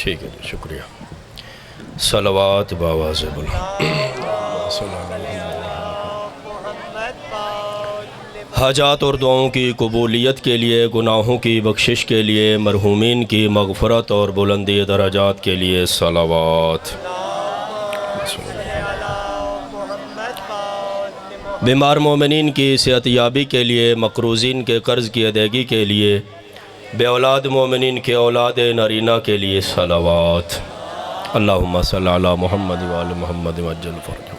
ٹھیک ہے جی، شکریہ۔ صلوات باواز بلند۔ حاجات اور دعاؤں کی قبولیت کے لیے، گناہوں کی بخشش کے لیے، مرحومین کی مغفرت اور بلندی درجات کے لیے صلوات۔ بیمار مومنین کی صحت یابی کے لیے، مقروضین کے قرض کی ادائیگی کے لیے، بے اولاد مومنین کے اولاد نرینہ کے لیے صلوات۔ اللہم صلی علی محمد وآل محمد وعجل فرجہ۔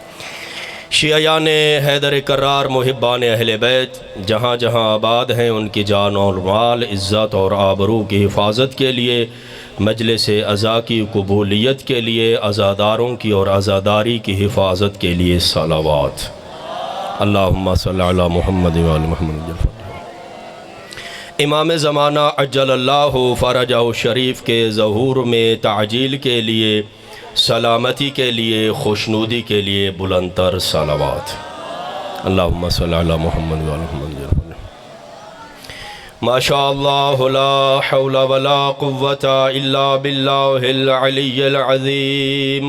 شیعیان حیدر کرار، محبان اہل بیت جہاں جہاں آباد ہیں، ان کی جان اور مال، عزت اور آبرو کی حفاظت کے لیے، مجلس عزا کی قبولیت کے لیے، عزاداروں کی اور عزاداری کی حفاظت کے لیے صلوات۔ اللہم صلی علی محمد وآل محمد۔ امام زمانہ عجل اللہ فرجہ الشریف کے ظہور میں تعجیل کے لیے، سلامتی کے لیے، خوشنودی کے لیے بلند تر صلوات۔ اللہم صلی علی محمد وآل محمد۔ ما شاء اللہ لا حول ولا قوة الا باللہ العلی العظیم۔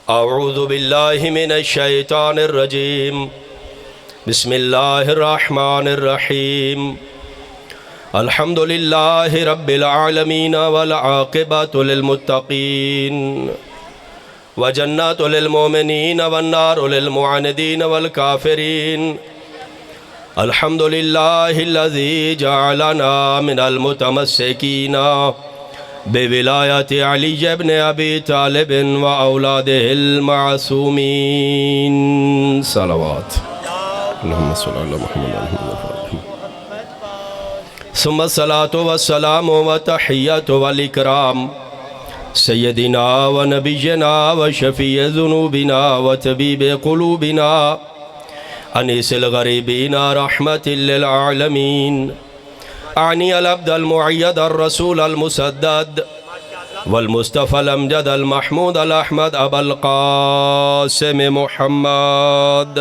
اعوذ باللہ من الشیطان الرجیم۔ بسم اللہ الرحمن الرحیم۔ الحمد للہ رب العالمین والعاقبۃ للمتقین وجنات للمؤمنین والنار للمعاندین والکافرین۔ الحمد للہ الذی جعلنا من المتمسکین بولایت علی بن ابی طالب واولادہ المعصومین صلوات۔ اللہم صلی علی محمد۔ ثم الصلاة والسلام وتحیت والاکرام سیدنا و نبینا و شفیع ذنوبنا و طبیب قلوبنا انیس الغریبین رحمت للعالمین اعنی العبد المعید الرسول المسدد والمصطفى الامجد المحمود الاحمد ابا القاسم محمد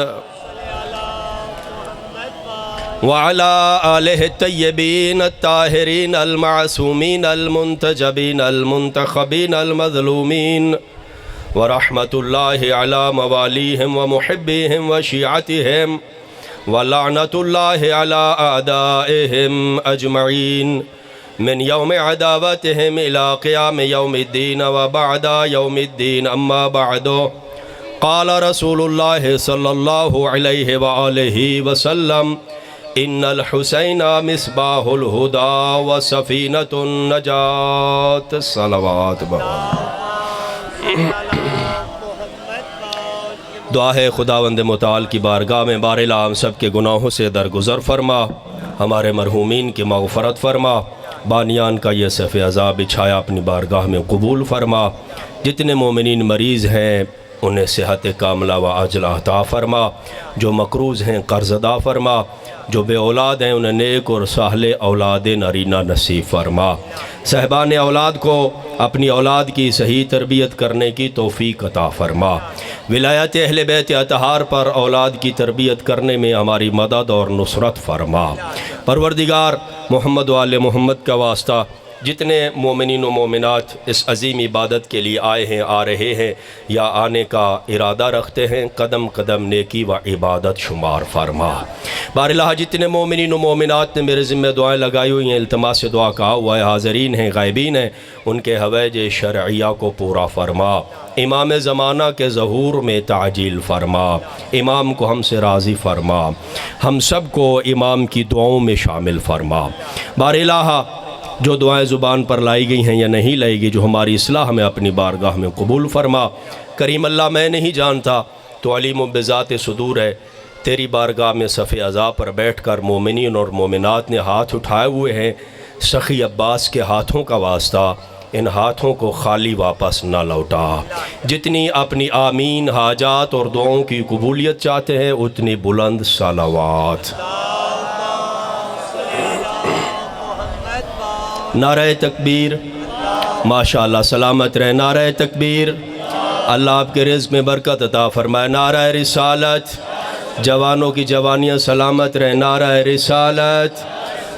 وعلى آلہ الطیبین الطاہرین المعصومین المنتجبین المنتخبین المظلومین ورحمت اللہ علی موالیہم ومحبیہم وشیعتہم ولعنت اللہ علی اعدائہم اجمعین من یوم عداوتہم الى قیام یوم الدین وبعد یوم الدین اما بعد قال رسول اللہ صلی اللہ علیہ وآلہ وسلم ان الحسین مصباح الہدی و سفینۃ النجات صلوات۔ دعا ہے خداوند متعال کی بارگاہ میں، بار الہ ہم سب کے گناہوں سے درگزر فرما، ہمارے مرحومین کی مغفرت فرما، بانیان کا یہ صف عذاب بچھایا اپنی بارگاہ میں قبول فرما، جتنے مومنین مریض ہیں انہیں صحت کاملہ و عاجلہ عطا فرما، جو مقروض ہیں قرض ادا فرما، جو بے اولاد ہیں انہیں نیک اور صالح اولاد نرینہ نصیب فرما، صاحبان اولاد کو اپنی اولاد کی صحیح تربیت کرنے کی توفیق عطا فرما، ولایت اہل بیت اطہار پر اولاد کی تربیت کرنے میں ہماری مدد اور نصرت فرما۔ پروردگار محمد و آل محمد کا واسطہ جتنے مومنین و مومنات اس عظیم عبادت کے لیے آئے ہیں، آ رہے ہیں یا آنے کا ارادہ رکھتے ہیں، قدم قدم نیکی و عبادت شمار فرما۔ بار الہ جتنے مومنین و مومنات نے میرے ذمہ دعائیں لگائی ہوئی ہیں، التماس دعا کہا ہوا ہے، حاضرین ہیں غائبین ہیں، ان کے حوائج شرعیہ کو پورا فرما، امام زمانہ کے ظہور میں تعجیل فرما، امام کو ہم سے راضی فرما، ہم سب کو امام کی دعاؤں میں شامل فرما۔ بار الہ جو دعائیں زبان پر لائی گئی ہیں یا نہیں لائی گئی، جو ہماری اصلاح میں اپنی بارگاہ میں قبول فرما۔ کریم اللہ میں نہیں جانتا تو علیم بذات صدور ہے، تیری بارگاہ میں صف عزا پر بیٹھ کر مومنین اور مومنات نے ہاتھ اٹھائے ہوئے ہیں، سخی عباس کے ہاتھوں کا واسطہ ان ہاتھوں کو خالی واپس نہ لوٹا، جتنی اپنی آمین حاجات اور دعاؤں کی قبولیت چاہتے ہیں اتنی بلند صلوات۔ نعرہ تکبیر، ماشاءاللہ سلامت رہے، نعرہ تکبیر، اللہ آپ کے رزق میں برکت عطا فرمائے، نعرہ رسالت، جوانوں کی جوانیاں سلامت رہے، نعرہ رسالت،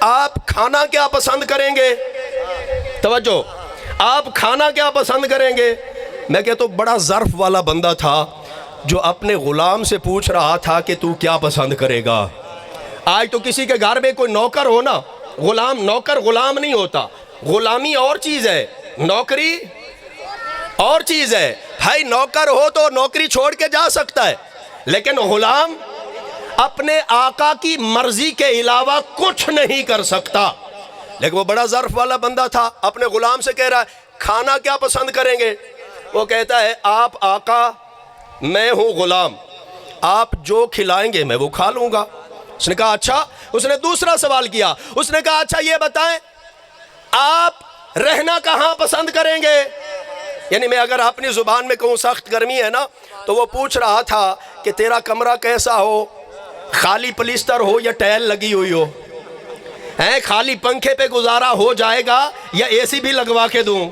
آپ کھانا کیا پسند کریں گے؟ توجہ، آپ کھانا کیا پسند کریں گے؟ میں کہتا ہوں بڑا ظرف والا بندہ تھا جو اپنے غلام سے پوچھ رہا تھا کہ تو کیا پسند کرے گا۔ آج تو کسی کے گھر میں کوئی نوکر ہو نا، غلام، نوکر غلام نہیں ہوتا، غلامی اور چیز ہے، نوکری اور چیز ہے۔ بھائی نوکر ہو تو نوکری چھوڑ کے جا سکتا ہے، لیکن غلام اپنے آقا کی مرضی کے علاوہ کچھ نہیں کر سکتا۔ لیکن وہ بڑا ظرف والا بندہ تھا، اپنے غلام سے کہہ رہا ہے کھانا کیا پسند کریں گے؟ وہ کہتا ہے آپ آقا، میں ہوں غلام، آپ جو کھلائیں گے میں وہ کھا لوں گا۔ اس نے کہا اچھا۔ اس نے دوسرا سوال کیا، اس نے کہا اچھا یہ بتائیں آپ رہنا کہاں پسند کریں گے؟ یعنی میں اگر اپنی زبان میں کہوں سخت گرمی ہے نا، تو وہ پوچھ رہا تھا کہ تیرا کمرہ کیسا ہو، خالی پلیسٹر ہو یا ٹائل لگی ہوئی ہو، خالی پنکھے پہ گزارا ہو جائے گا یا اے سی بھی لگوا کے دوں؟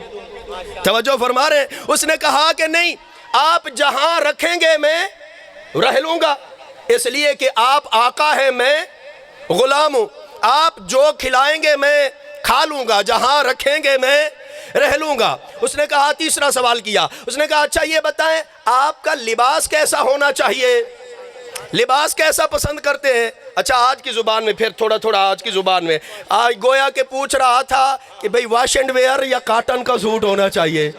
توجہ فرما رہے ہیں؟ اس نے کہا کہ نہیں، آپ جہاں رکھیں گے میں رہ لوں گا، اس لیے کہ آپ آقا ہیں، میں غلام ہوں، آپ جو کھلائیں گے میں کھا لوں گا، جہاں رکھیں گے میں رہ لوں گا۔ اس نے کہا تیسرا سوال کیا، اس نے کہا اچھا یہ بتائیں آپ کا لباس کیسا ہونا چاہیے، لباس کیسا پسند کرتے ہیں؟ اچھا آج کی زبان میں، پھر تھوڑا تھوڑا آج کی زبان میں، آج گویا کہ پوچھ رہا تھا کہ بھئی واش اینڈ ویئر یا کاٹن کا سوٹ ہونا چاہیے،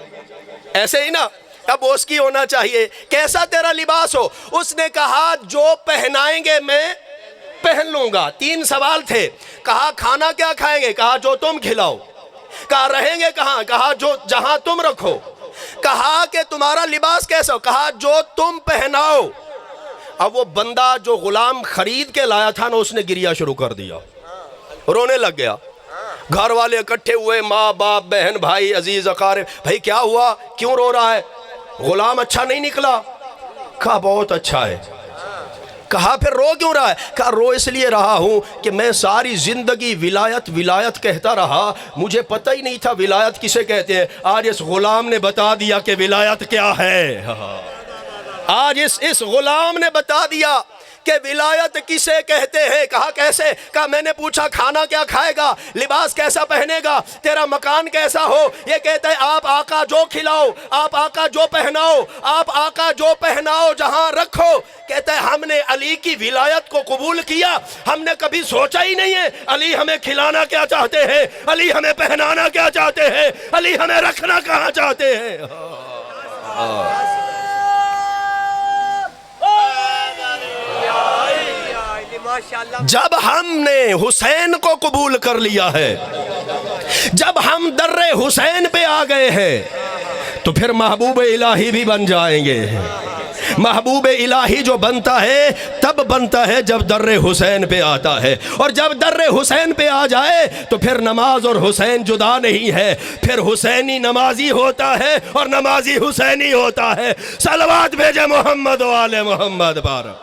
ایسے ہی نا، اب اس کی ہونا چاہیے، کیسا تیرا لباس ہو؟ اس نے کہا جو پہنائیں گے میں پہن لوں گا۔ تین سوال تھے، کہا کھانا کیا کھائیں گے؟ کہا جو تم کھلاؤ۔ کہا رہیں گے کہاں؟ کہا جو جہاں تم رکھو۔ کہا کہ تمہارا لباس کیسا ہو؟ کہا جو تم پہناؤ۔ اب وہ بندہ جو غلام خرید کے لایا تھا نا، اس نے گریا شروع کر دیا، رونے لگ گیا۔ گھر والے اکٹھے ہوئے، ماں باپ بہن بھائی عزیز اقارب، بھائی کیا ہوا، کیوں رو رہا ہے؟ غلام اچھا نہیں نکلا؟ کہا بہت اچھا ہے۔ کہا پھر رو کیوں رہا ہے؟ کہا رو اس لیے رہا ہوں کہ میں ساری زندگی ولایت ولایت کہتا رہا، مجھے پتہ ہی نہیں تھا ولایت کسے کہتے ہیں، آج اس غلام نے بتا دیا کہ ولایت کیا ہے۔ آج اس غلام نے بتا دیا کہ ولایت کسے کہتے ہیں۔ کہا کیسے؟ کہا میں نے پوچھا کھانا کیا کھائے گا، لباس کیسا پہنے گا، تیرا مکان کیسا ہو؟ یہ کہتا ہے آپ آقا جو کھلاؤ، آپ آقا جو پہناؤ، آپ آقا جو پہناؤ جہاں رکھو۔ کہتا ہے ہم نے علی کی ولایت کو قبول کیا، ہم نے کبھی سوچا ہی نہیں ہے علی ہمیں کھلانا کیا چاہتے ہیں، علی ہمیں پہنانا کیا چاہتے ہیں، علی ہمیں رکھنا کہاں چاہتے ہیں۔ جب ہم نے حسین کو قبول کر لیا ہے، جب ہم در حسین پہ آ گئے ہیں، تو پھر محبوب الہی بھی بن جائیں گے۔ محبوب الہی جو بنتا ہے تب بنتا ہے جب در حسین پہ آتا ہے، اور جب در حسین پہ آ جائے تو پھر نماز اور حسین جدا نہیں ہے، پھر حسینی نمازی ہوتا ہے اور نمازی حسینی ہوتا ہے۔ صلوات بھیجے محمد و آل محمد پر۔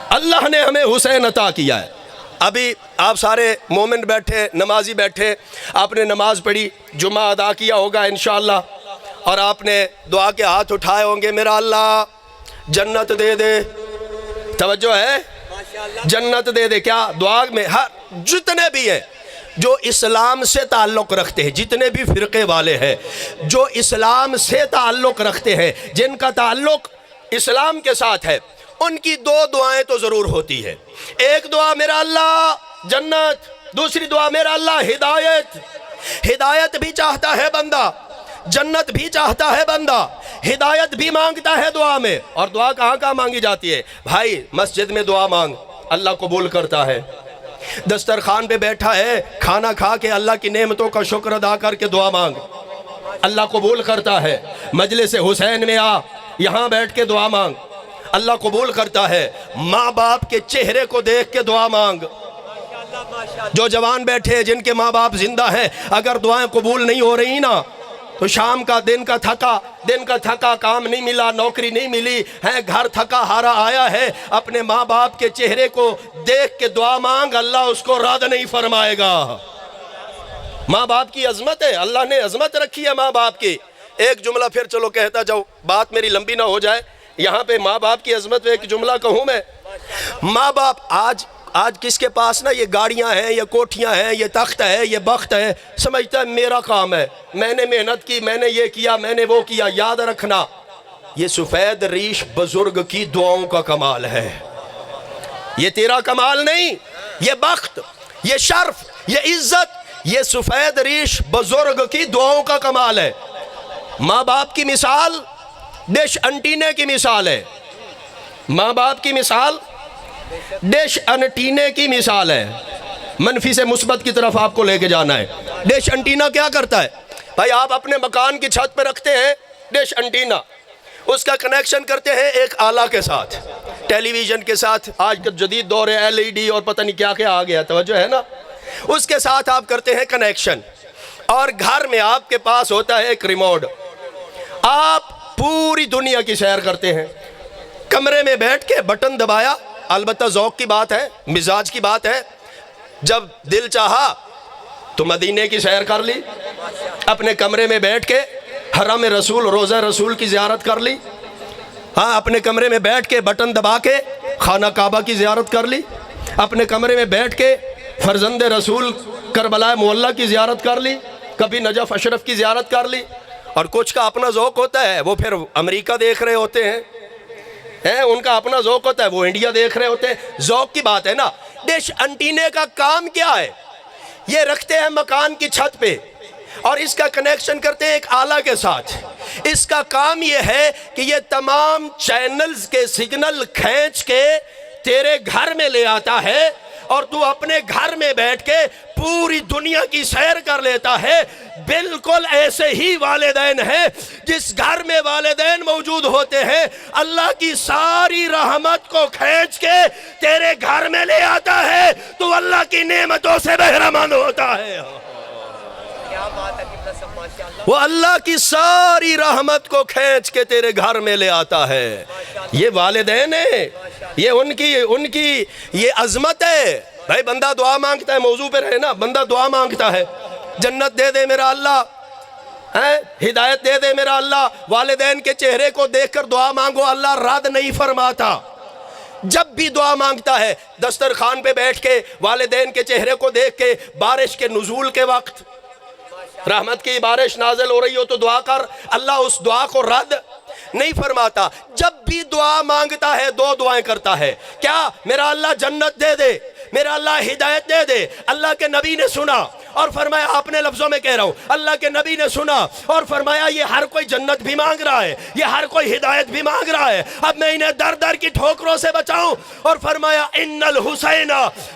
اللہ نے ہمیں حسین عطا کیا ہے۔ ابھی آپ سارے مومن بیٹھے، نمازی بیٹھے، آپ نے نماز پڑھی، جمعہ ادا کیا ہوگا انشاءاللہ، اور آپ نے دعا کے ہاتھ اٹھائے ہوں گے، میرا اللہ جنت دے دے۔ توجہ ہے، جنت دے دے۔ کیا دعا میں ہر جتنے بھی ہیں جو اسلام سے تعلق رکھتے ہیں، جتنے بھی فرقے والے ہیں جو اسلام سے تعلق رکھتے ہیں، جن کا تعلق اسلام کے ساتھ ہے، ان کی دو دعائیں تو ضرور ہوتی ہے۔ ایک دعا میرا اللہ جنت، دوسری دعا میرا اللہ ہدایت۔ ہدایت بھی چاہتا ہے بندہ، جنت بھی چاہتا ہے بندہ، ہدایت بھی مانگتا ہے دعا میں۔ اور دعا کہاں کہاں مانگی جاتی ہے بھائی؟ مسجد میں دعا مانگ، اللہ قبول کرتا ہے۔ دسترخوان پہ بیٹھا ہے، کھانا کھا کے اللہ کی نعمتوں کا شکر ادا کر کے دعا مانگ، اللہ قبول کرتا ہے۔ مجلس حسین میں آ، یہاں بیٹھ کے دعا مانگ، اللہ قبول کرتا ہے۔ ماں باپ کے چہرے کو دیکھ کے دعا مانگ۔ جو جوان بیٹھے جن کے ماں باپ زندہ ہیں، اگر دعائیں قبول نہیں ہو رہی نا، تو شام کا دن کا تھکا کام نہیں ملا، نوکری نہیں ملی ہے، گھر تھکا ہارا آیا ہے، اپنے ماں باپ کے چہرے کو دیکھ کے دعا مانگ، اللہ اس کو رد نہیں فرمائے گا۔ ماں باپ کی عظمت ہے، اللہ نے عظمت رکھی ہے ماں باپ کی۔ ایک جملہ پھر چلو کہتا جاؤ، بات میری لمبی نہ ہو جائے، یہاں پہ ماں باپ کی عظمت میں ایک جملہ کہوں میں، ماں باپ آج کس کے پاس نا یہ گاڑیاں ہیں، یہ کوٹھیاں ہیں، یہ تخت ہے، یہ بخت ہے، سمجھتا ہے میرا کام ہے، میں نے محنت کی، میں نے یہ کیا، میں نے وہ کیا۔ یاد رکھنا یہ سفید ریش بزرگ کی دعاؤں کا کمال ہے، یہ تیرا کمال نہیں۔ یہ بخت، یہ شرف، یہ عزت، یہ سفید ریش بزرگ کی دعاؤں کا کمال ہے۔ ماں باپ کی مثال ڈش انٹینے کی مثال ہے، ماں باپ کی مثال ڈش انٹینے کی مثال ہے۔ منفی سے مثبت کی طرف آپ کو لے کے جانا ہے۔ ڈش انٹینا کیا کرتا ہے؟ بھائی آپ اپنے مکان کی چھت پہ رکھتے ہیں ڈش انٹینا، اس کا کنیکشن کرتے ہیں ایک آلہ کے ساتھ، ٹیلی ویژن کے ساتھ۔ آج کا جدید دور ہے، LED اور پتہ نہیں کیا کیا آ گیا، توجہ ہے نا، اس کے ساتھ آپ کرتے ہیں کنیکشن، اور گھر میں آپ کے پاس ہوتا ہے ایک ریموٹ۔ آپ پوری دنیا کی سیر کرتے ہیں، کمرے میں بیٹھ کے بٹن دبایا، البتہ ذوق کی بات ہے، مزاج کی بات ہے، جب دل چاہا تو مدینے کی سیر کر لی، اپنے کمرے میں بیٹھ کے حرم رسول، روضہ رسول کی زیارت کر لی، ہاں اپنے کمرے میں بیٹھ کے بٹن دبا کے خانہ کعبہ کی زیارت کر لی، اپنے کمرے میں بیٹھ کے فرزند رسول کربلا معلیٰ کی زیارت کر لی، کبھی نجف اشرف کی زیارت کر لی۔ اور کچھ کا اپنا ذوق ہوتا ہے، وہ پھر امریکہ دیکھ رہے ہوتے ہیں، ان کا اپنا ذوق ہوتا ہے، وہ انڈیا دیکھ رہے ہوتے ہیں۔ ذوق کی بات ہے نا۔ ڈش انٹینے کا کام کیا ہے؟ یہ رکھتے ہیں مکان کی چھت پہ اور اس کا کنیکشن کرتے ہیں ایک آلہ کے ساتھ۔ اس کا کام یہ ہے کہ یہ تمام چینلز کے سگنل کھینچ کے تیرے گھر میں لے آتا ہے، اور تو اپنے گھر میں بیٹھ کے پوری دنیا کی سیر کر لیتا ہے۔ بالکل ایسے ہی والدین ہیں، جس گھر میں والدین موجود ہوتے ہیں اللہ کی ساری رحمت کو کھینچ کے تیرے گھر میں لے آتا ہے، تو اللہ کی نعمتوں سے بہرہ مند ہوتا ہے۔ وہ اللہ کی ساری رحمت کو کھینچ کے تیرے گھر میں لے آتا ہے۔ یہ والدین ہیں، یہ ان کی یہ عظمت ہے۔ بھائی بندہ دعا مانگتا ہے، موضوع پہ رہے نا، بندہ دعا مانگتا ہے، جنت دے دے میرا اللہ، ہدایت دے دے میرا اللہ۔ والدین کے چہرے کو دیکھ کر دعا مانگو، اللہ رد نہیں فرماتا۔ جب بھی دعا مانگتا ہے دسترخوان پہ بیٹھ کے والدین کے چہرے کو دیکھ کے، بارش کے نزول کے وقت رحمت کی بارش نازل ہو رہی ہو تو دعا کر، اللہ اس دعا کو رد نہیں فرماتا۔ جب بھی دعا مانگتا ہے دو دعائیں کرتا ہے، کیا؟ میرا اللہ جنت دے دے، میرا اللہ ہدایت دے دے۔ اللہ کے نبی نے سنا اور فرمایا، اپنے لفظوں میں کہہ رہا ہوں، اللہ کے نبی نے سنا اور فرمایا یہ ہر کوئی جنت بھی مانگ رہا ہے، یہ ہر کوئی ہدایت بھی مانگ رہا ہے، اب میں انہیں در در کی ٹھوکروں سے بچاؤں۔ اور فرمایا ان الحسین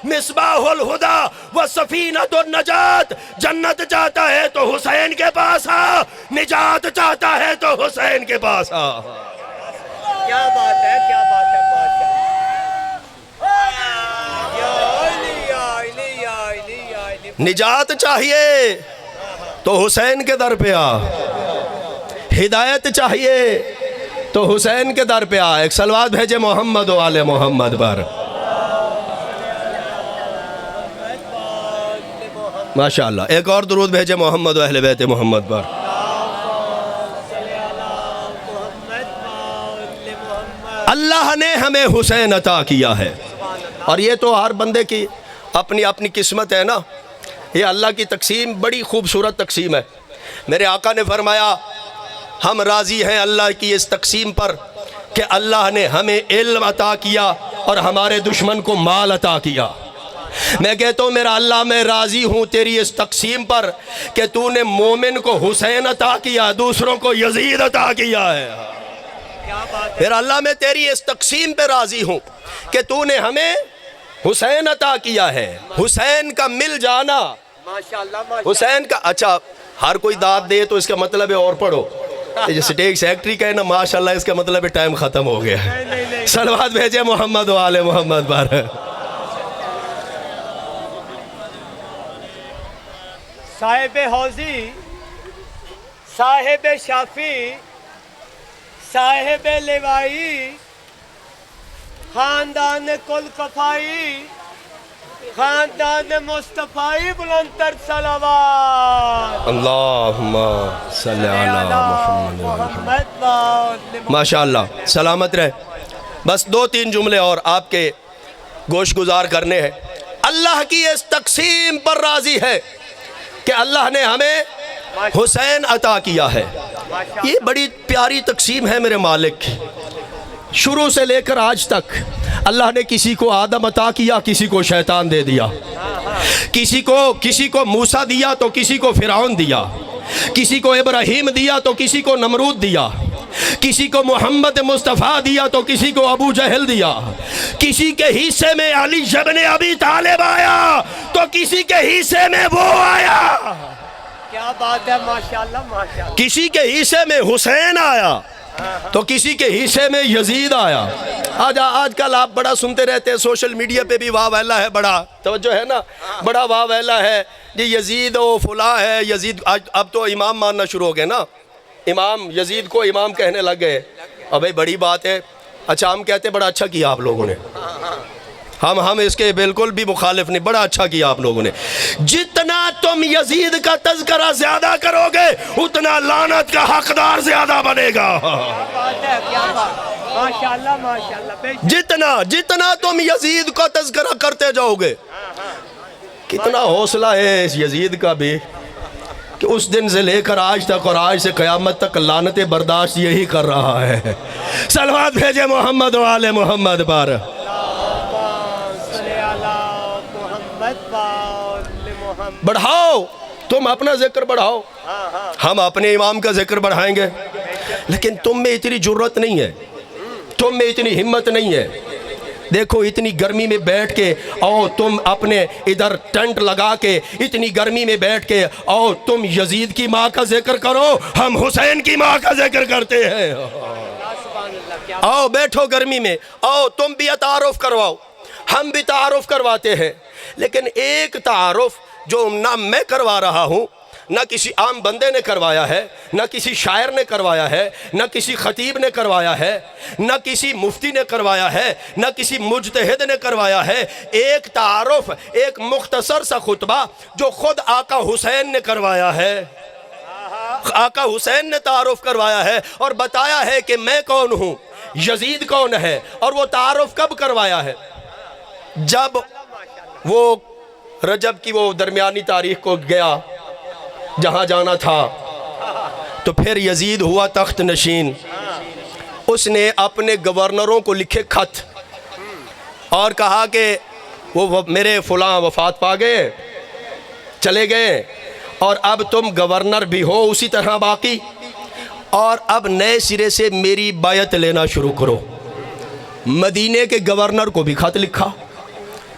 مصباح الہدی وسفینۃ النجات، جنت چاہتا ہے تو حسین کے پاس آ، نجات چاہتا ہے تو حسین کے پاس آ۔ کیا بات ہے، کیا بات ہے بادشاہ۔ نجات چاہیے تو حسین کے در پہ آ، ہدایت چاہیے تو حسین کے در پہ آ۔ ایک صلوات بھیجے محمد و آل محمد پر۔ ماشاءاللہ، ایک اور درود بھیجے محمد و اہل بیت محمد پر۔ اللہ نے ہمیں حسین عطا کیا ہے، اور یہ تو ہر بندے کی اپنی اپنی قسمت ہے نا۔ یہ اللہ کی تقسیم بڑی خوبصورت تقسیم ہے۔ میرے آقا نے فرمایا ہم راضی ہیں اللہ کی اس تقسیم پر کہ اللہ نے ہمیں علم عطا کیا اور ہمارے دشمن کو مال عطا کیا۔ میں کہتا ہوں میرا اللہ میں راضی ہوں تیری اس تقسیم پر کہ تو نے مومن کو حسین عطا کیا، دوسروں کو یزید عطا کیا ہے۔ میرا اللہ میں تیری اس تقسیم پہ راضی ہوں کہ تو نے ہمیں حسین عطا کیا ہے۔ حسین کا مل جانا، حسین کا، اچھا ہر کوئی داد دے تو اس کا مطلب ہے اور پڑھو، اسٹیج سیکٹری کہے نا ماشاءاللہ، اس کا مطلب ہے ٹائم ختم ہو گیا ہے۔ صلوات بھیجے محمد و آل محمد پر۔ صاحب حوضی، صاحب شافی، صاحب لوائی، خاندان کل کفائی، خاندان مصطفی، بلندتر صلوات۔ اللہم صلی علی محمد۔ محمد۔ ماشاءاللہ، سلامت رہے۔ بس دو تین جملے اور آپ کے گوش گزار کرنے ہیں۔ اللہ کی اس تقسیم پر راضی ہے کہ اللہ نے ہمیں حسین عطا کیا ہے۔ یہ بڑی پیاری تقسیم ہے میرے مالک کی، شروع سے لے کر آج تک۔ اللہ نے کسی کو آدم عطا کیا، کسی کو شیطان دے دیا، کسی کو موسیٰ دیا تو کسی کو فرعون دیا، کسی کو ابراہیم دیا تو کسی کو نمرود دیا، کسی کو محمد مصطفیٰ دیا تو کسی کو ابو جہل دیا، کسی کے حصے میں علی ابن ابی طالب آیا تو کسی کے حصے میں وہ آیا، کیا بات ہے، ماشاءاللہ ماشاءاللہ۔ کسی کے حصے میں حسین آیا تو کسی کے حصے میں یزید آیا۔ آج کل آپ بڑا سنتے رہتے ہیں سوشل میڈیا پہ بھی واہ ویلا ہے، بڑا توجہ ہے نا، بڑا واہ ویلا ہے جی، یزید و فلاں ہے یزید۔ اب تو امام ماننا شروع ہو گئے نا، امام یزید کو امام کہنے لگ گئے۔ ابھی بڑی بات ہے۔ اچھا ہم کہتے ہیں بڑا اچھا کیا آپ لوگوں نے، ہم اس کے بالکل بھی مخالف نہیں، بڑا اچھا کیا آپ لوگوں نے۔ جتنا تم یزید کا تذکرہ زیادہ کرو گے اتنا لعنت کا حقدار زیادہ بنے گا۔ کیا بات ہے، کیا بات، ماشاءاللہ ماشاءاللہ، بے شک۔ جتنا تم یزید کا تذکرہ کرتے جاؤ گے، کتنا حوصلہ ہے اس یزید کا بھی کہ اس دن سے لے کر آج تک اور آج سے قیامت تک لعنتیں برداشت یہی کر رہا ہے۔ صلوات بھیجے محمد و آل محمد پر۔ بڑھاؤ، تم اپنا ذکر بڑھاؤ، ہم اپنے امام کا ذکر بڑھائیں گے، لیکن تم میں اتنی جرت نہیں ہے، تم میں اتنی ہمت نہیں ہے۔ دیکھو اتنی گرمی میں بیٹھ کے او تم اپنے ادھر ٹینٹ لگا کے اتنی گرمی میں بیٹھ کے او تم یزید کی ماں کا ذکر کرو، ہم حسین کی ماں کا ذکر کرتے ہیں۔ آؤ بیٹھو گرمی میں، آؤ تم بھی تعارف کرواؤ، ہم بھی تعارف کرواتے ہیں، لیکن ایک تعارف جو نہ میں کروا رہا ہوں، نہ کسی عام بندے نے کروایا ہے، نہ کسی شاعر نے کروایا ہے، نہ کسی خطیب نے کروایا ہے، نہ کسی مفتی نے کروایا ہے، نہ کسی مجتہد نے کروایا ہے۔ ایک تعارف، ایک مختصر سا خطبہ جو خود آقا حسین نے کروایا ہے، آقا حسین نے تعارف کروایا ہے اور بتایا ہے کہ میں کون ہوں، یزید کون ہے، اور وہ تعارف کب کروایا ہے؟ جب وہ رجب کی وہ درمیانی تاریخ کو گیا جہاں جانا تھا، تو پھر یزید ہوا تخت نشین۔ اس نے اپنے گورنروں کو لکھے خط اور کہا کہ وہ میرے فلاں وفات پا گئے، چلے گئے، اور اب تم گورنر بھی ہو اسی طرح باقی، اور اب نئے سرے سے میری بیعت لینا شروع کرو۔ مدینے کے گورنر کو بھی خط لکھا،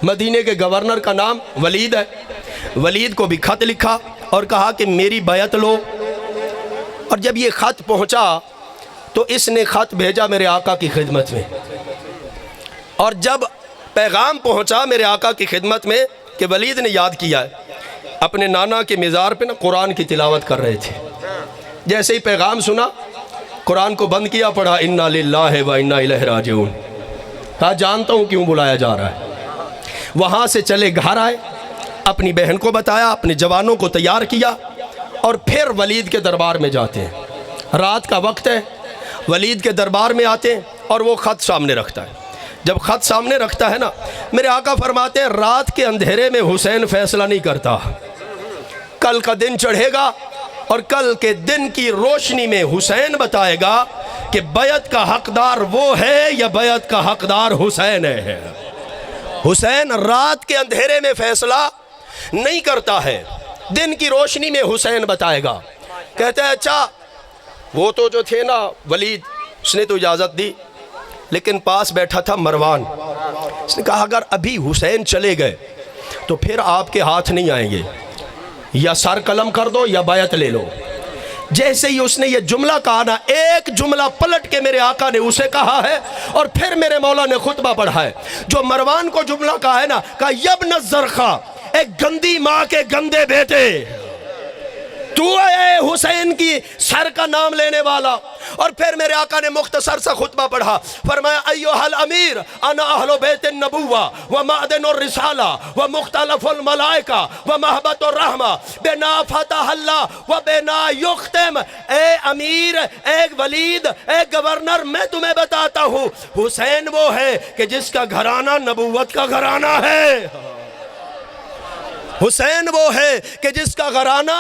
مدینے کے گورنر کا نام ولید ہے، ولید کو بھی خط لکھا اور کہا کہ میری بیعت لو۔ اور جب یہ خط پہنچا تو اس نے خط بھیجا میرے آقا کی خدمت میں، اور جب پیغام پہنچا میرے آقا کی خدمت میں کہ ولید نے یاد کیا ہے، اپنے نانا کے مزار پہ نا قرآن کی تلاوت کر رہے تھے، جیسے ہی پیغام سنا قرآن کو بند کیا، پڑھا انا للہ و انا الیہ راجعون۔ کہا جانتا ہوں کیوں بلایا جا رہا ہے۔ وہاں سے چلے گھر آئے، اپنی بہن کو بتایا، اپنے جوانوں کو تیار کیا، اور پھر ولید کے دربار میں جاتے ہیں۔ رات کا وقت ہے، ولید کے دربار میں آتے ہیں اور وہ خط سامنے رکھتا ہے۔ جب خط سامنے رکھتا ہے نا، میرے آقا فرماتے ہیں رات کے اندھیرے میں حسین فیصلہ نہیں کرتا، کل کا دن چڑھے گا اور کل کے دن کی روشنی میں حسین بتائے گا کہ بیعت کا حقدار وہ ہے یا بیعت کا حقدار حسین ہے۔ حسین رات کے اندھیرے میں فیصلہ نہیں کرتا ہے، دن کی روشنی میں حسین بتائے گا۔ کہتے ہیں اچھا وہ تو جو تھے نا ولید، اس نے تو اجازت دی، لیکن پاس بیٹھا تھا مروان، اس نے کہا اگر ابھی حسین چلے گئے تو پھر آپ کے ہاتھ نہیں آئیں گے، یا سر قلم کر دو یا بیعت لے لو۔ جیسے ہی اس نے یہ جملہ کہا نا، ایک جملہ پلٹ کے میرے آقا نے اسے کہا ہے اور پھر میرے مولا نے خطبہ پڑھا ہے۔ جو مروان کو جملہ کہا ہے نا، کہا یبن الزرخا، ایک گندی ماں کے گندے بیٹے، تو اے حسین کی سر کا نام لینے والا۔ اور پھر میرے آقا نے مختصر سا خطبہ پڑھا، فرمایا ایھا الامیر انا اہل بیت النبوہ ومعدن الرسالہ ومختلف الملائکہ ومحبت الرحمہ بنا فتح اللہ وبنا یختم۔ اے امیر، اے ولید، اے گورنر، میں تمہیں بتاتا ہوں، حسین وہ ہے کہ جس کا گھرانہ نبوت کا گھرانہ ہے۔ حسین وہ ہے کہ جس کا گھرانہ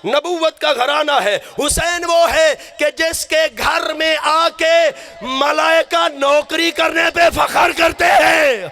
نبوت کا گھرانہ ہے۔ حسین وہ ہے کہ جس کے گھر میں آ کے ملائکہ نوکری کرنے پہ فخر کرتے ہیں۔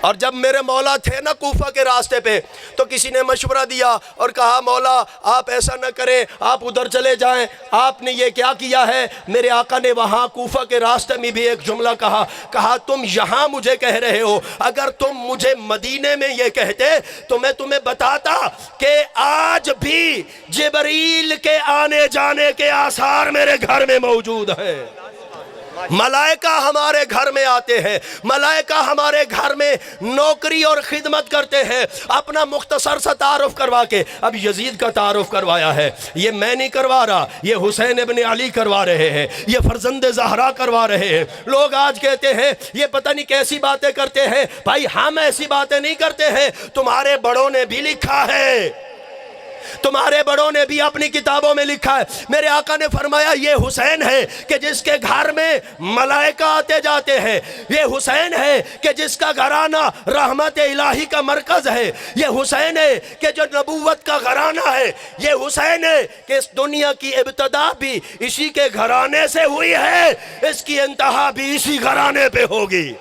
اور جب میرے مولا تھے نا کوفہ کے راستے پہ، تو کسی نے مشورہ دیا اور کہا مولا آپ ایسا نہ کریں، آپ ادھر چلے جائیں، آپ نے یہ کیا کیا ہے؟ میرے آقا نے وہاں کوفہ کے راستے میں بھی ایک جملہ کہا تم یہاں مجھے کہہ رہے ہو، اگر تم مجھے مدینے میں یہ کہتے تو میں تمہیں بتاتا کہ آج بھی جبریل کے آنے جانے کے آثار میرے گھر میں موجود ہیں۔ ملائکہ ہمارے گھر میں آتے ہیں، ملائکہ ہمارے گھر میں نوکری اور خدمت کرتے ہیں۔ اپنا مختصر سا تعارف کروا کے اب یزید کا تعارف کروایا ہے۔ یہ میں نہیں کروا رہا، یہ حسین ابن علی کروا رہے ہیں، یہ فرزند زہرا کروا رہے ہیں۔ لوگ آج کہتے ہیں یہ پتہ نہیں کیسی باتیں کرتے ہیں۔ بھائی ہم ایسی باتیں نہیں کرتے ہیں، تمہارے بڑوں نے بھی لکھا ہے، تمہارے بڑوں نے بھی اپنی کتابوں میں لکھا ہے۔ میرے آقا نے فرمایا یہ حسین ہے کہ جس کے گھر میں ملائکہ آتے جاتے ہیں، یہ حسین ہے کہ جس کا گھرانہ رحمت الہی کا مرکز ہے، یہ حسین ہے کہ جو نبوت کا گھرانہ ہے، یہ حسین ہے کہ اس دنیا کی ابتدا بھی اسی کے گھرانے سے ہوئی ہے، اس کی انتہا بھی اسی گھرانے پہ ہوگی۔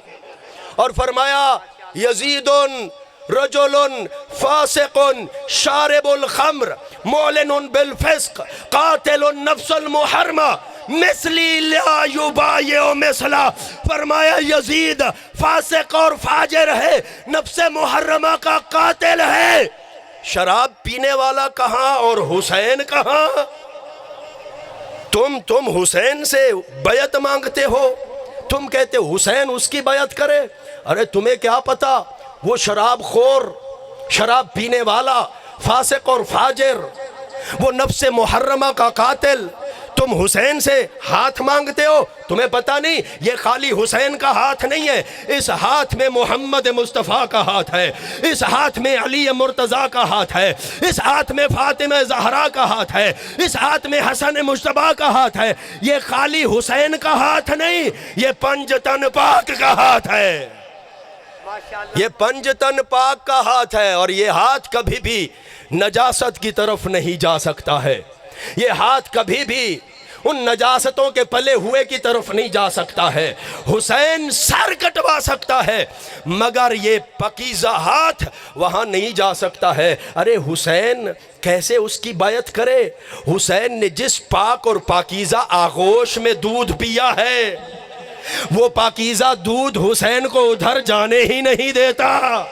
اور فرمایا یزید رجل فاسق شارب الخمر معلن بالفسق قاتل النفس المحرمہ مثلی لا یبایع مثلا۔ فرمایا یزید فاسق اور فاجر ہے، نفس محرمہ کا قاتل ہے۔ شراب پینے والا کہاں اور حسین کہاں؟ تم حسین سے بیعت مانگتے ہو، تم کہتے حسین اس کی بیعت کرے۔ ارے تمہیں کیا پتا، وہ شراب خور، شراب پینے والا، فاسق اور فاجر، وہ نفس محرمہ کا قاتل، تم حسین سے ہاتھ مانگتے ہو۔ تمہیں پتہ نہیں یہ خالی حسین کا ہاتھ نہیں ہے، اس ہاتھ میں محمد مصطفیٰ کا ہاتھ ہے، اس ہاتھ میں علی مرتضیٰ کا ہاتھ ہے، اس ہاتھ میں فاطمہ زہرا کا ہاتھ ہے، اس ہاتھ میں حسن مجتبیٰ کا ہاتھ ہے۔ یہ خالی حسین کا ہاتھ نہیں، یہ پنج تن پاک کا ہاتھ ہے، یہ پنج تن پاک کا ہاتھ ہے۔ اور یہ ہاتھ کبھی بھی نجاست کی طرف نہیں جا سکتا ہے، یہ ہاتھ کبھی بھی ان نجاستوں کے پلے ہوئے کی طرف نہیں جا سکتا ہے۔ حسین سر کٹوا سکتا ہے مگر یہ پاکیزہ ہاتھ وہاں نہیں جا سکتا ہے۔ ارے حسین کیسے اس کی بیعت کرے؟ حسین نے جس پاک اور پاکیزہ آغوش میں دودھ پیا ہے، وہ پاکیزہ دودھ حسین کو ادھر جانے ہی نہیں دیتا۔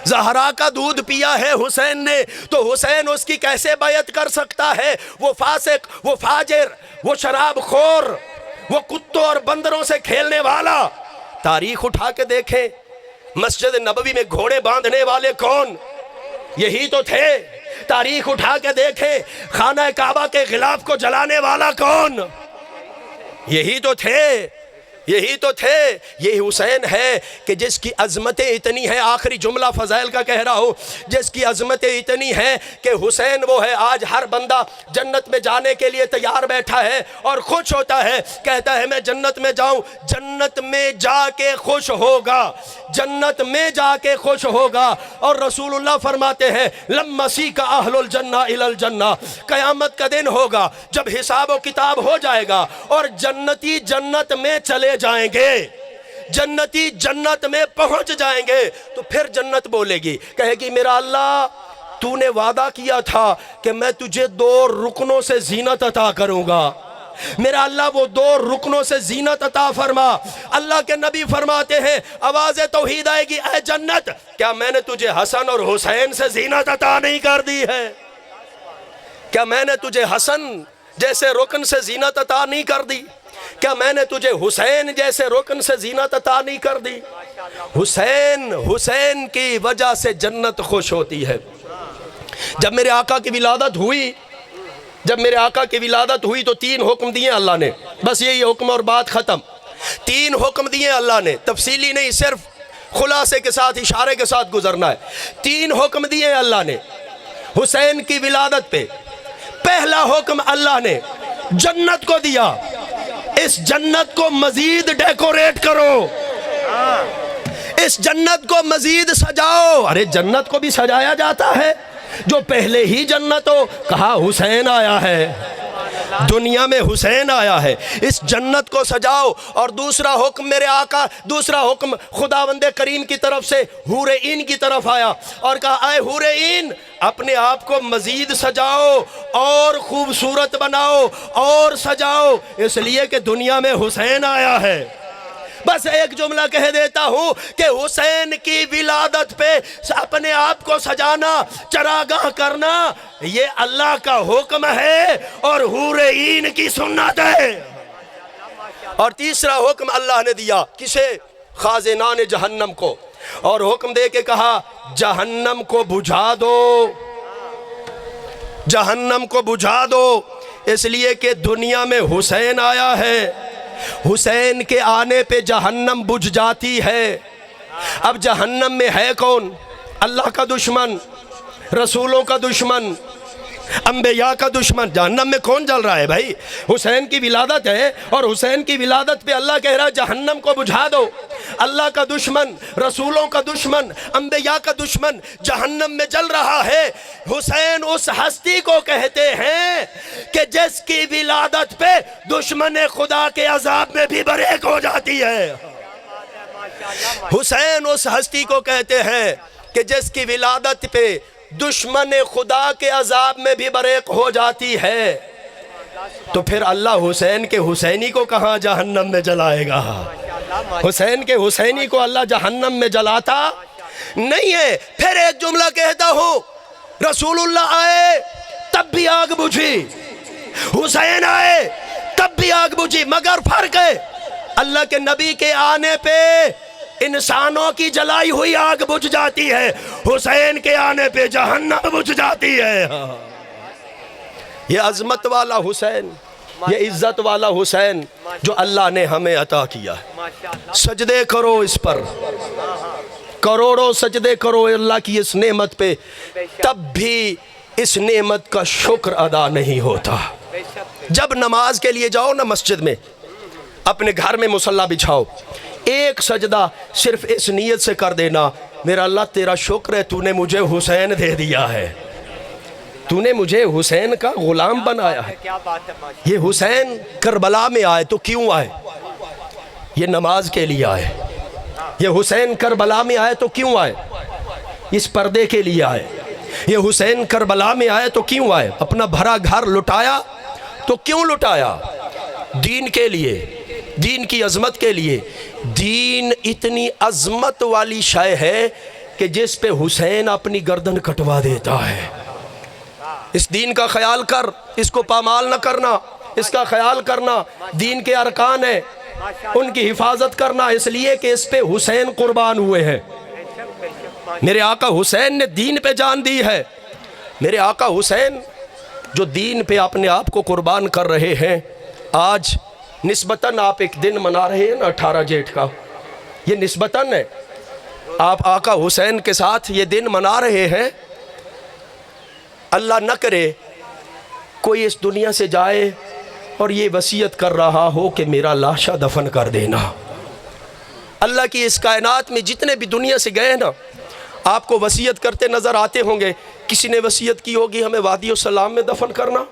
زہرا کا دودھ پیا ہے حسین نے، تو حسین اس کی کیسے بیعت کر سکتا ہے؟ وہ فاسق، وہ فاجر، وہ شراب خور، وہ کتوں اور بندروں سے کھیلنے والا۔ تاریخ اٹھا کے دیکھیں، مسجد نبوی میں گھوڑے باندھنے والے کون؟ یہی تو تھے۔ تاریخ اٹھا کے دیکھیں، خانہ کعبہ کے غلاف کو جلانے والا کون؟ یہی تو تھے، یہی تو تھے۔ یہی حسین ہے کہ جس کی عظمتیں اتنی ہیں، آخری جملہ فضائل کا کہہ رہا ہوں، جس کی عظمتیں اتنی ہیں کہ حسین وہ ہے آج ہر بندہ جنت میں جانے کے لیے تیار بیٹھا ہے اور خوش ہوتا ہے، کہتا ہے میں جنت میں جاؤں۔ جنت میں جا کے خوش ہوگا، جنت میں جا کے خوش ہوگا۔ اور رسول اللہ فرماتے ہیں لم مسیک اہل الجنہ الی الجنہ، قیامت کا دن ہوگا جب حساب و کتاب ہو جائے گا اور جنتی جنت میں چلے جائیں گے، جنتی جنت میں پہنچ جائیں گے، تو پھر جنت بولے گی، کہے گی میرا اللہ تو نے وعدہ کیا تھا کہ میں تجھے 2 رکنوں سے زینت عطا کروں گا، میرا اللہ وہ 2 رکنوں سے زینت عطا فرما۔ اللہ کے نبی فرماتے ہیں آواز توحید آئے گی، اے جنت کیا میں نے تجھے حسن اور حسین سے زینت عطا نہیں کر دی ہے؟ کیا میں نے تجھے حسن جیسے رکن سے زینت عطا نہیں کر دی؟ کیا میں نے تجھے حسین جیسے رکن سے زینت عطا نہیں کر دی؟ حسین کی وجہ سے جنت خوش ہوتی ہے۔ جب میرے آقا کی ولادت ہوئی تو 3 حکم دیے اللہ نے، بس یہی حکم اور بات ختم۔ 3 حکم دیے اللہ نے، تفصیلی نہیں، صرف خلاصے کے ساتھ اشارے کے ساتھ گزرنا ہے۔ 3 حکم دیے اللہ نے حسین کی ولادت پہ۔ پہلا حکم اللہ نے جنت کو دیا، اس جنت کو مزید ڈیکوریٹ کرو، اس جنت کو مزید سجاؤ۔ ارے جنت کو بھی سجایا جاتا ہے، جو پہلے ہی جنت ہو، کہا حسین آیا ہے، دنیا میں حسین آیا ہے، اس جنت کو سجاؤ۔ اور دوسرا حکم خداوند کریم کی طرف سے حور عین کی طرف آیا اور کہا اے حور عین، اپنے آپ کو مزید سجاؤ اور خوبصورت بناؤ اور سجاؤ، اس لیے کہ دنیا میں حسین آیا ہے۔ بس ایک جملہ کہہ دیتا ہوں کہ حسین کی ولادت پہ اپنے آپ کو سجانا، چراگاہ کرنا، یہ اللہ کا حکم ہے اور حور عین کی سنت ہے۔ اور تیسرا حکم اللہ نے دیا کسے؟ خازنان جہنم کو، اور حکم دے کے کہا جہنم کو بجھا دو، جہنم کو بجھا دو، اس لیے کہ دنیا میں حسین آیا ہے، حسین کے آنے پہ جہنم بجھ جاتی ہے۔ اب جہنم میں ہے کون؟ اللہ کا دشمن، رسولوں کا دشمن، انبیاء کا دشمن۔ جہنم میں کون جل رہا ہے بھائی؟ حسین کی ولادت ہے اور حسین کی ولادت پہ اللہ کہہ رہا ہے جہنم کو بجھا دو۔ اللہ کا دشمن، رسولوں کا دشمن، انبیاء کا دشمن جہنم میں جل رہا ہے۔ حسین اس ہستی کو کہتے ہیں کہ جس کی ولادت پہ دشمن خدا کے عذاب میں بھی بریک ہو جاتی ہے۔ حسین اس ہستی کو کہتے ہیں کہ جس کی ولادت پہ دشمن خدا کے عذاب میں بھی بریک ہو جاتی ہے۔ تو پھر اللہ حسین کے حسینی کو کہاں جہنم میں جلائے گا؟ حسین کے حسینی کو اللہ جہنم میں جلاتا نہیں ہے۔ پھر ایک جملہ کہتا ہوں، رسول اللہ آئے تب بھی آگ بجھی، حسین آئے تب بھی آگ بجھی، مگر فرق ہے اللہ کے نبی کے آنے پہ انسانوں کی جلائی ہوئی آگ بجھ جاتی ہے، حسین کے آنے پہ جہنم بجھ جاتی ہے۔ یہ عظمت والا حسین، یہ عزت والا حسین جو اللہ نے ہمیں عطا کیا ہے، سجدے کرو اس پر، کروڑوں سجدے کرو اللہ کی اس نعمت پہ، تب بھی اس نعمت کا شکر ادا نہیں ہوتا۔ جب نماز کے لیے جاؤ نا مسجد میں، اپنے گھر میں مصلی بچھاؤ، ایک سجدہ صرف اس نیت سے کر دینا، میرا اللہ تیرا شکر ہے تو نے مجھے حسین دے دیا ہے، تو نے مجھے حسین کا غلام بنایا ہے۔ یہ حسین کربلا میں آئے تو کیوں آئے؟ یہ نماز کے لیے آئے۔ یہ حسین کربلا میں آئے تو کیوں آئے؟ اس پردے کے لیے آئے۔ یہ حسین کربلا میں آئے تو کیوں آئے؟ اپنا بھرا گھر لٹایا تو کیوں لٹایا؟ دین کے لیے، دین کی عظمت کے لیے۔ دین اتنی عظمت والی شے ہے کہ جس پہ حسین اپنی گردن کٹوا دیتا ہے۔ اس دین کا خیال کر، اس کو پامال نہ کرنا، اس کا خیال کرنا، دین کے ارکان ہیں، ان کی حفاظت کرنا، اس لیے کہ اس پہ حسین قربان ہوئے ہیں۔ میرے آقا حسین نے دین پہ جان دی ہے۔ میرے آقا حسین جو دین پہ اپنے آپ کو قربان کر رہے ہیں، آج نسبتاً آپ ایک دن منا رہے ہیں نا 18 جیٹھ کا، یہ نسبتاً ہے، آپ آقا حسین کے ساتھ یہ دن منا رہے ہیں۔ اللہ نہ کرے کوئی اس دنیا سے جائے اور یہ وصیت کر رہا ہو کہ میرا لاشا دفن کر دینا۔ اللہ کی اس کائنات میں جتنے بھی دنیا سے گئے نا، آپ کو وصیت کرتے نظر آتے ہوں گے۔ کسی نے وصیت کی ہوگی ہمیں وادی السلام میں دفن کرنا،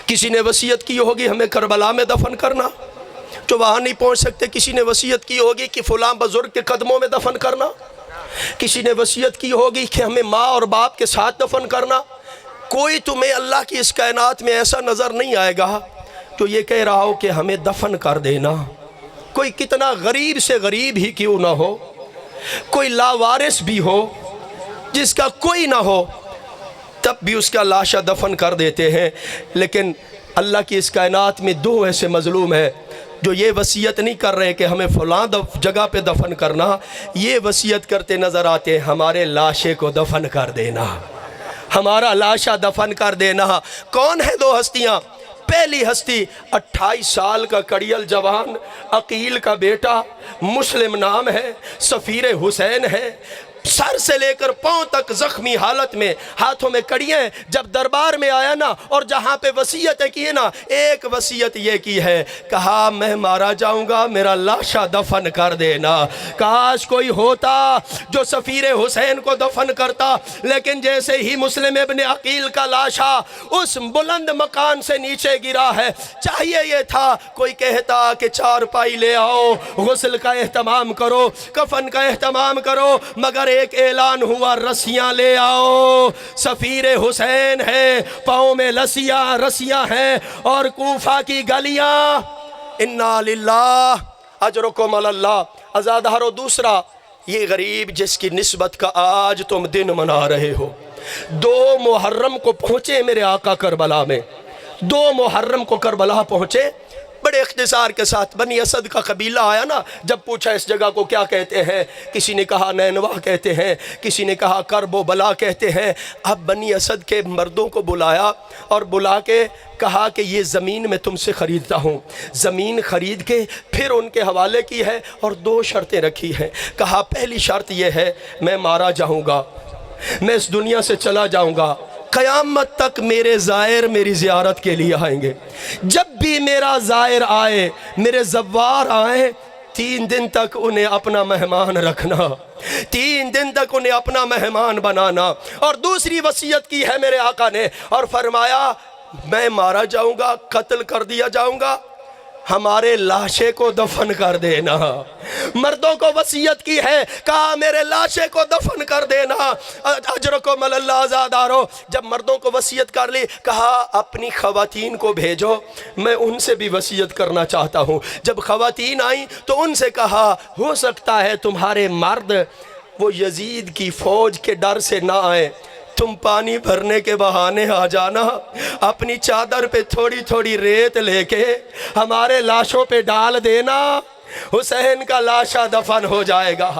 کسی نے وصیت کی ہوگی ہمیں کربلا میں دفن کرنا، جو وہاں نہیں پہنچ سکتے کسی نے وصیت کی ہوگی کہ فلاں بزرگ کے قدموں میں دفن کرنا، کسی نے وصیت کی ہوگی کہ ہمیں ماں اور باپ کے ساتھ دفن کرنا۔ کوئی تمہیں اللہ کی اس کائنات میں ایسا نظر نہیں آئے گا جو یہ کہہ رہا ہو کہ ہمیں دفن کر دینا۔ کوئی کتنا غریب سے غریب ہی کیوں نہ ہو، کوئی لاوارث بھی ہو، جس کا کوئی نہ ہو، تب بھی اس کا لاشا دفن کر دیتے ہیں۔ لیکن اللہ کی اس کائنات میں دو ایسے مظلوم ہیں جو یہ وصیت نہیں کر رہے کہ ہمیں فلاں جگہ پہ دفن کرنا، یہ وصیت کرتے نظر آتے ہیں ہمارے لاشے کو دفن کر دینا۔ ہمارا لاشا دفن کر دینا۔ کون ہے دو ہستیاں؟ پہلی ہستی 28 سال کا کڑیل جوان، عقیل کا بیٹا، مسلم نام ہے، سفیر حسین ہے، سر سے لے کر پاؤں تک زخمی حالت میں، ہاتھوں میں کڑیاں۔ جب دربار میں آیا نا اور جہاں پہ وصیتیں کی نا، ایک وصیت یہ کی ہے، کہا میں مارا جاؤں گا، میرا لاشا دفن کر دینا۔ کاش کوئی ہوتا جو سفیر حسین کو دفن کرتا، لیکن جیسے ہی مسلم ابن عقیل کا لاشا اس بلند مکان سے نیچے گرا ہے، چاہیے یہ تھا کوئی کہتا کہ چارپائی لے آؤ، غسل کا اہتمام کرو، کفن کا اہتمام کرو، مگر ایک اعلان ہوا، رسیاں لے آؤ، سفیر حسین ہے، پاؤں میں رسیاں ہیں، اور کوفہ کی گلیاں، انا للہ اجرکم اللہ۔ ازادہرو دوسرا، یہ غریب جس کی نسبت کا آج تم دن منا رہے ہو، 2 محرم کو پہنچے میرے آقا کربلا میں، 2 محرم کو کربلا پہنچے، بڑے اختصار کے ساتھ۔ بنی اسد کا قبیلہ آیا نا، جب پوچھا اس جگہ کو کیا کہتے ہیں، کسی نے کہا نینوا کہتے ہیں، کسی نے کہا کرب و بلا کہتے ہیں۔ اب بنی اسد کے مردوں کو بلایا اور بلا کے کہا کہ یہ زمین میں تم سے خریدتا ہوں۔ زمین خرید کے پھر ان کے حوالے کی ہے اور 2 شرطیں رکھی ہیں۔ کہا پہلی شرط یہ ہے، میں مارا جاؤں گا، میں اس دنیا سے چلا جاؤں گا، قیامت تک میرے زائر میری زیارت کے لیے آئیں گے، جب بھی میرا زائر آئے، میرے زوار آئیں، 3 دن تک انہیں اپنا مہمان رکھنا، 3 دن تک انہیں اپنا مہمان بنانا۔ اور دوسری وصیت کی ہے میرے آقا نے اور فرمایا میں مارا جاؤں گا، قتل کر دیا جاؤں گا، ہمارے لاشے کو دفن کر دینا۔ مردوں کو وصیت کی ہے، کہا میرے لاشے کو دفن کر دینا۔ اجرکم اللہ آزادارو، جب مردوں کو وصیت کر لی، کہا اپنی خواتین کو بھیجو، میں ان سے بھی وصیت کرنا چاہتا ہوں۔ جب خواتین آئیں تو ان سے کہا ہو سکتا ہے تمہارے مرد وہ یزید کی فوج کے ڈر سے نہ آئیں، تم پانی بھرنے کے بہانے آ جانا، اپنی چادر پہ تھوڑی تھوڑی ریت لے کے ہمارے لاشوں پہ ڈال دینا، حسین کا لاشا دفن ہو جائے گا۔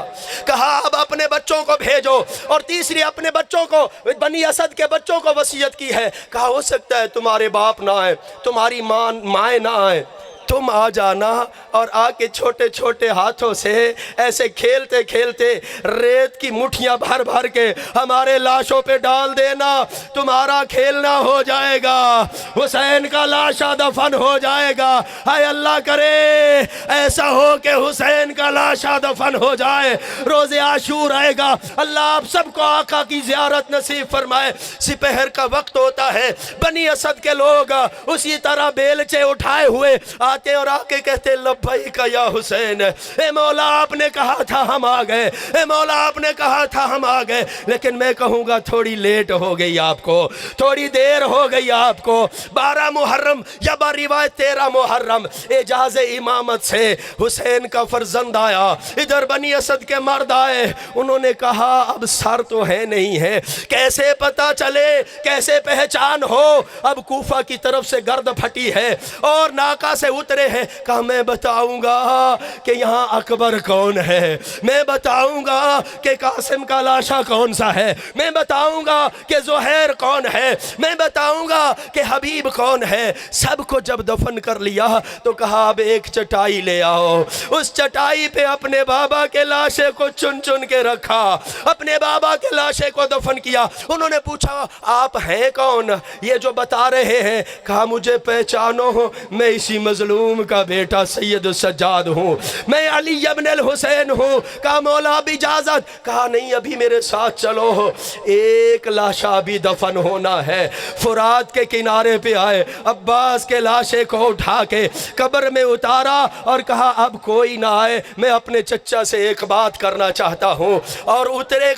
کہا اب اپنے بچوں کو بھیجو، اور تیسری اپنے بچوں کو، بنی اسد کے بچوں کو وصیت کی ہے، کہا ہو سکتا ہے تمہارے باپ نہ آئیں، تمہاری مائیں نہ آئیں، تم آ جانا اور آ کے چھوٹے چھوٹے ہاتھوں سے ایسے کھیلتے کھیلتے ریت کی مٹھیاں بھر بھر کے ہمارے لاشوں پہ ڈال دینا، تمہارا کھیلنا ہو جائے گا، حسین کا لاشا دفن ہو جائے گا۔ اے اللہ کرے ایسا ہو کہ حسین کا لاشا دفن ہو جائے، روز عاشور آئے گا، اللہ آپ سب کو آقا کی زیارت نصیب فرمائے۔ سپہر کا وقت ہوتا ہے، بنی اسد کے لوگ اسی طرح بیلچے اٹھائے ہوئے آتے اور آکے کہتے لبیک یا حسین، اے مولا آپ نے کہا تھا ہم آ گئے، اے مولا آپ نے کہا تھا ہم آ گئے، لیکن میں کہوں گا تھوڑی لیٹ ہو گئی آپ کو، تھوڑی دیر ہو گئی آپ کو۔ 12 محرم یا روایت 13 محرم اعجاز امامت سے حسین کا فرزند آیا، ادھر بنی اسد کے مرد آئے، انہوں نے کہا اب سر تو ہے نہیں ہے، کیسے پتا چلے، کیسے پہچان ہو؟ اب کوفہ کی طرف سے گرد پھٹی ہے اور ناکا سے اترے ہیں، کہا میں بتاؤں گا کہ یہاں اکبر کون ہے، میں بتاؤں گا کہ قاسم کا لاشا کون سا ہے، میں بتاؤں گا کہ زہیر کون ہے، میں بتاؤں گا کہ حبیب کون ہے۔ سب کو جب دفن کر لیا تو کہا اب ایک چٹائی لے آؤ، اس چٹائی پہ اپنے بابا کے لاشے کو چن چن کے رکھا، اپنے بابا کے لاشے کو دفن کیا۔ انہوں نے پوچھا آپ ہیں کون، یہ جو بتا رہے ہیں؟ کہا مجھے پہچانو، میں اسی مظلوم کا بیٹا سید السجاد ہوں، میں علی ابن الحسین ہوں۔ کہا مولا اب اجازت؟ کہا نہیں ابھی میرے ساتھ چلو، ایک لاشا بھی دفن ہونا ہے۔ فرات کے کنارے پہ آئے، عباس کے لاشے کو اٹھا کے قبر میں اتارا اور کہا اب کوئی نہ آئے، میں اپنے چچا سے ایک بات کرنا چاہتا ہوں، اور اترے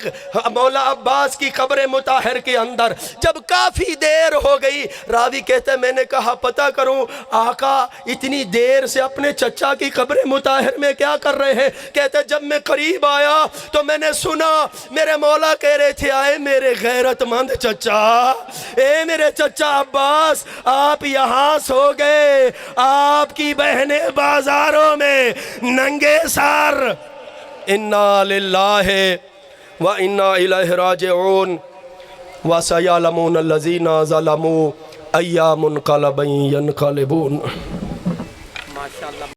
مولا عباس کی قبر مطہر کے اندر۔ جب کافی دیر ہو گئی، راوی کہتے میں نے کہا پتہ کروں آقا اتنی دیر سے اپنے چچا کی قبر مطہر میں کیا کر رہے ہیں؟ کہتے جب میں قریب آیا تو میں نے سنا میرے مولا کہہ رہے تھے آئے میرے غیرت مند چچا، اے میرے چچا عباس آپ یہاں سو گئے، آپ کی بہنیں بازاروں میں ننگے سر۔ انا للہ و انا الیہ راجعون۔ وَسَيَعْلَمُونَ الَّذِينَ ظَلَمُوا أَيَّ مُنْقَلَبٍ يَنْقَلِبُونَ. ماشاءاللہ.